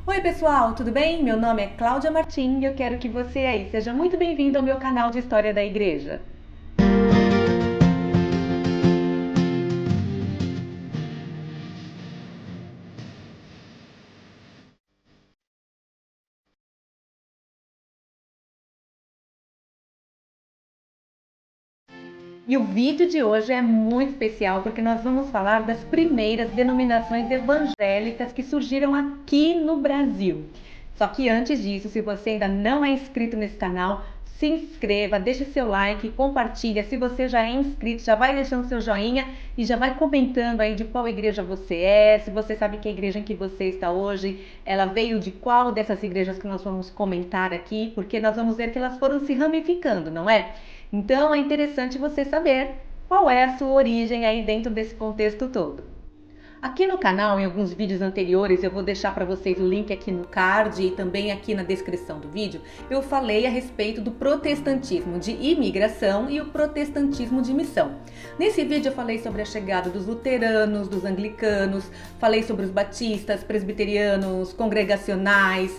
Oi pessoal, tudo bem? Meu nome é Cláudia Martim e eu quero que você aí seja muito bem-vindo ao meu canal de História da Igreja. E o vídeo de hoje é muito especial porque nós vamos falar das primeiras denominações evangélicas que surgiram aqui no Brasil. Só que antes disso, se você ainda não é inscrito nesse canal, se inscreva, deixe seu like, compartilha. Se você já é inscrito, já vai deixando seu joinha e já vai comentando aí de qual igreja você é, se você sabe que a igreja em que você está hoje, ela veio de qual dessas igrejas que nós vamos comentar aqui, porque nós vamos ver que elas foram se ramificando, não é? Então é interessante você saber qual é a sua origem aí dentro desse contexto todo. Aqui no canal, em alguns vídeos anteriores, eu vou deixar para vocês o link aqui no card e também aqui na descrição do vídeo, eu falei a respeito do protestantismo de imigração e o protestantismo de missão. Nesse vídeo eu falei sobre a chegada dos luteranos, dos anglicanos, falei sobre os batistas, presbiterianos, congregacionais,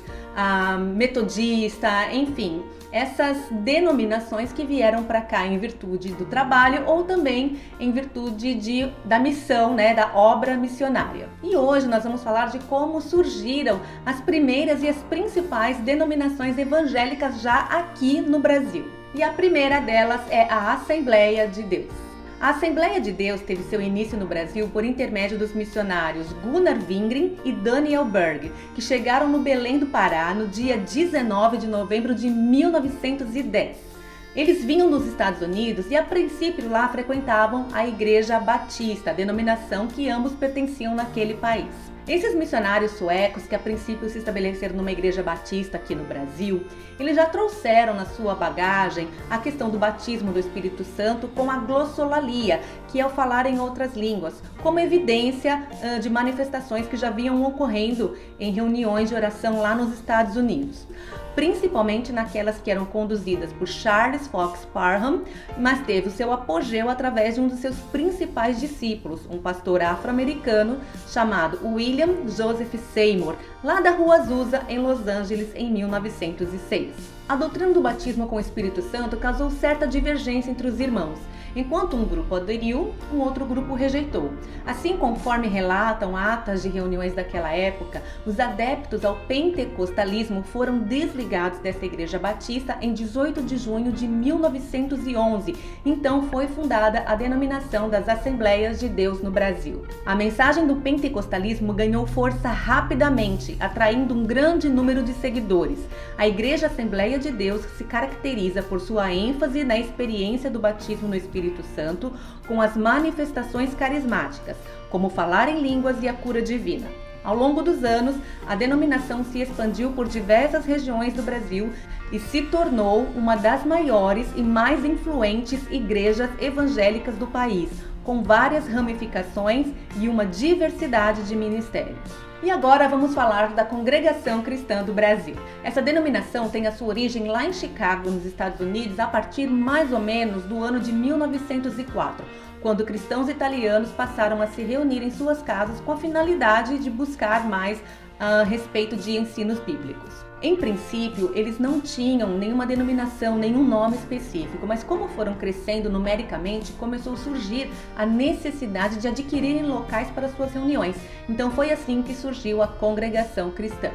metodista, enfim, essas denominações que vieram para cá em virtude do trabalho ou também em virtude da missão, né, da obra missionária. E hoje nós vamos falar de como surgiram as primeiras e as principais denominações evangélicas já aqui no Brasil. E a primeira delas é a Assembleia de Deus. A Assembleia de Deus teve seu início no Brasil por intermédio dos missionários Gunnar Wingren e Daniel Berg, que chegaram no Belém do Pará no dia 19 de novembro de 1910. Eles vinham dos Estados Unidos e a princípio lá frequentavam a Igreja Batista, a denominação que ambos pertenciam naquele país. Esses missionários suecos, que a princípio se estabeleceram numa igreja batista aqui no Brasil, eles já trouxeram na sua bagagem a questão do batismo do Espírito Santo com a glossolalia, que é o falar em outras línguas, como evidência de manifestações que já vinham ocorrendo em reuniões de oração lá nos Estados Unidos, principalmente naquelas que eram conduzidas por Charles Fox Parham, mas teve o seu apogeu através de um dos seus principais discípulos, um pastor afro-americano chamado William Joseph Seymour, lá da Rua Azusa, em Los Angeles, em 1906. A doutrina do batismo com o Espírito Santo causou certa divergência entre os irmãos. Enquanto um grupo aderiu, um outro grupo rejeitou. Assim, conforme relatam atas de reuniões daquela época, os adeptos ao pentecostalismo foram desligados dessa igreja batista em 18 de junho de 1911. Então foi fundada a denominação das Assembleias de Deus no Brasil. A mensagem do pentecostalismo ganhou força rapidamente, atraindo um grande número de seguidores. A Igreja Assembleia de Deus se caracteriza por sua ênfase na experiência do batismo no Espírito Santo com as manifestações carismáticas, como falar em línguas e a cura divina. Ao longo dos anos, a denominação se expandiu por diversas regiões do Brasil e se tornou uma das maiores e mais influentes igrejas evangélicas do país, com várias ramificações e uma diversidade de ministérios. E agora vamos falar da Congregação Cristã do Brasil. Essa denominação tem a sua origem lá em Chicago, nos Estados Unidos, a partir mais ou menos do ano de 1904, quando cristãos italianos passaram a se reunir em suas casas com a finalidade de buscar mais a respeito de ensinos bíblicos. Em princípio, eles não tinham nenhuma denominação, nenhum nome específico, mas como foram crescendo numericamente, começou a surgir a necessidade de adquirirem locais para suas reuniões. Então foi assim que surgiu a Congregação Cristã.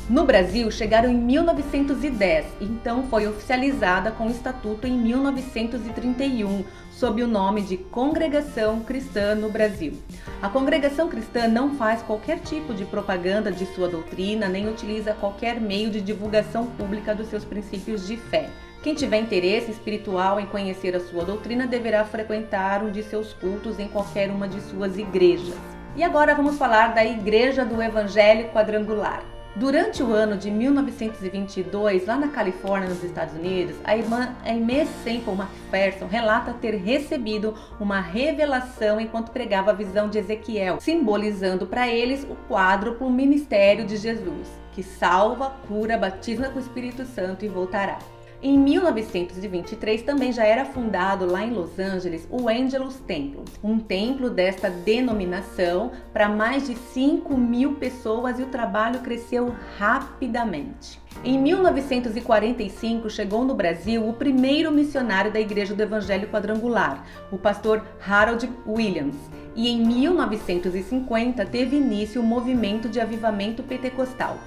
No Brasil, chegaram em 1910, então foi oficializada com o Estatuto em 1931, sob o nome de Congregação Cristã no Brasil. A Congregação Cristã não faz qualquer tipo de propaganda de sua doutrina, nem utiliza qualquer meio de divulgação pública dos seus princípios de fé. Quem tiver interesse espiritual em conhecer a sua doutrina deverá frequentar um de seus cultos em qualquer uma de suas igrejas. E agora vamos falar da Igreja do Evangelho Quadrangular. Durante o ano de 1922, lá na Califórnia, nos Estados Unidos, a irmã Aimee Semple McPherson relata ter recebido uma revelação enquanto pregava a visão de Ezequiel, simbolizando para eles o quádruplo ministério de Jesus, que salva, cura, batisma com o Espírito Santo e voltará. Em 1923 também já era fundado lá em Los Angeles o Angelus Temple, um templo desta denominação para mais de 5.000 pessoas, e o trabalho cresceu rapidamente. Em 1945 chegou no Brasil o primeiro missionário da Igreja do Evangelho Quadrangular, o pastor Harold Williams. E em 1950 teve início o movimento de avivamento pentecostal.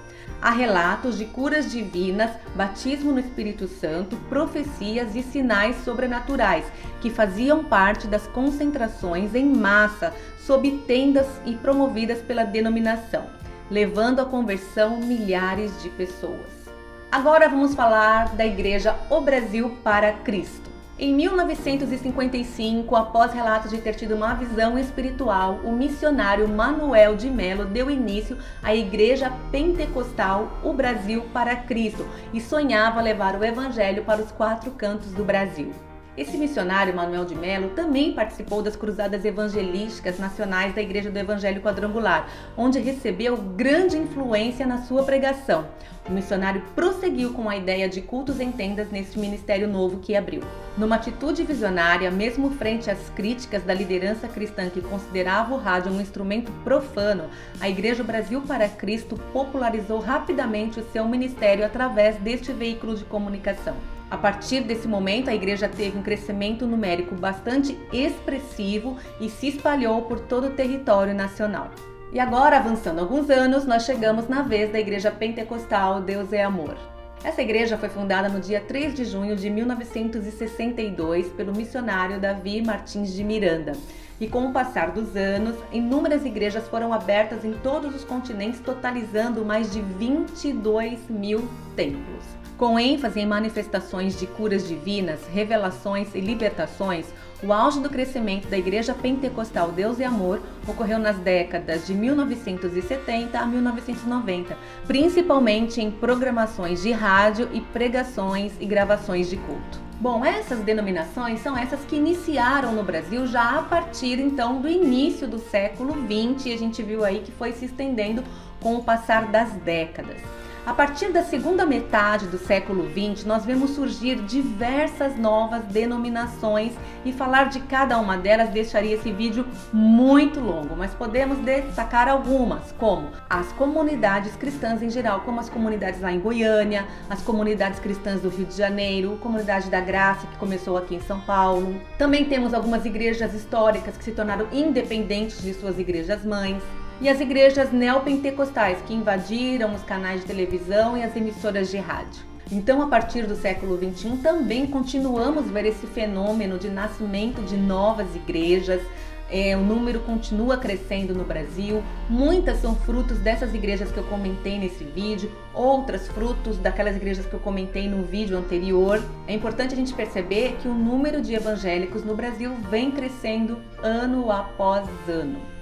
Há relatos de curas divinas, batismo no Espírito Santo, profecias e sinais sobrenaturais que faziam parte das concentrações em massa sob tendas e promovidas pela denominação, levando à conversão milhares de pessoas. Agora vamos falar da Igreja O Brasil para Cristo. Em 1955, após relatos de ter tido uma visão espiritual, o missionário Manuel de Melo deu início à Igreja Pentecostal O Brasil para Cristo e sonhava levar o Evangelho para os 4 cantos do Brasil. Esse missionário, Manuel de Melo, também participou das Cruzadas Evangelísticas Nacionais da Igreja do Evangelho Quadrangular, onde recebeu grande influência na sua pregação. O missionário prosseguiu com a ideia de cultos em tendas neste ministério novo que abriu. Numa atitude visionária, mesmo frente às críticas da liderança cristã que considerava o rádio um instrumento profano, a Igreja Brasil para Cristo popularizou rapidamente o seu ministério através deste veículo de comunicação. A partir desse momento, a igreja teve um crescimento numérico bastante expressivo e se espalhou por todo o território nacional. E agora, avançando alguns anos, nós chegamos na vez da Igreja Pentecostal Deus é Amor. Essa igreja foi fundada no dia 3 de junho de 1962 pelo missionário Davi Martins de Miranda. E com o passar dos anos, inúmeras igrejas foram abertas em todos os continentes, totalizando mais de 22.000 templos. Com ênfase em manifestações de curas divinas, revelações e libertações, o auge do crescimento da Igreja Pentecostal Deus e Amor ocorreu nas décadas de 1970 a 1990, principalmente em programações de rádio e pregações e gravações de culto. Bom, essas denominações são essas que iniciaram no Brasil já a partir então do início do século XX, e a gente viu aí que foi se estendendo com o passar das décadas. A partir da segunda metade do século XX, nós vemos surgir diversas novas denominações, e falar de cada uma delas deixaria esse vídeo muito longo, mas podemos destacar algumas, como as comunidades cristãs em geral, como as comunidades lá em Goiânia, as comunidades cristãs do Rio de Janeiro, a Comunidade da Graça, que começou aqui em São Paulo. Também temos algumas igrejas históricas que se tornaram independentes de suas igrejas mães. E as igrejas neopentecostais, que invadiram os canais de televisão e as emissoras de rádio. Então, a partir do século XXI, também continuamos a ver esse fenômeno de nascimento de novas igrejas. O número continua crescendo no Brasil. Muitas são frutos dessas igrejas que eu comentei nesse vídeo, outras frutos daquelas igrejas que eu comentei no vídeo anterior. É importante a gente perceber que o número de evangélicos no Brasil vem crescendo ano após ano.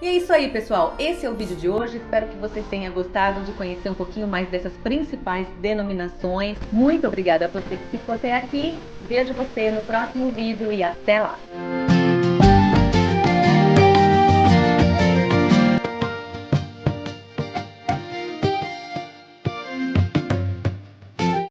E é isso aí, pessoal. Esse é o vídeo de hoje. Espero que vocês tenham gostado de conhecer um pouquinho mais dessas principais denominações. Muito obrigada a você que ficou até aqui. Vejo você no próximo vídeo e até lá!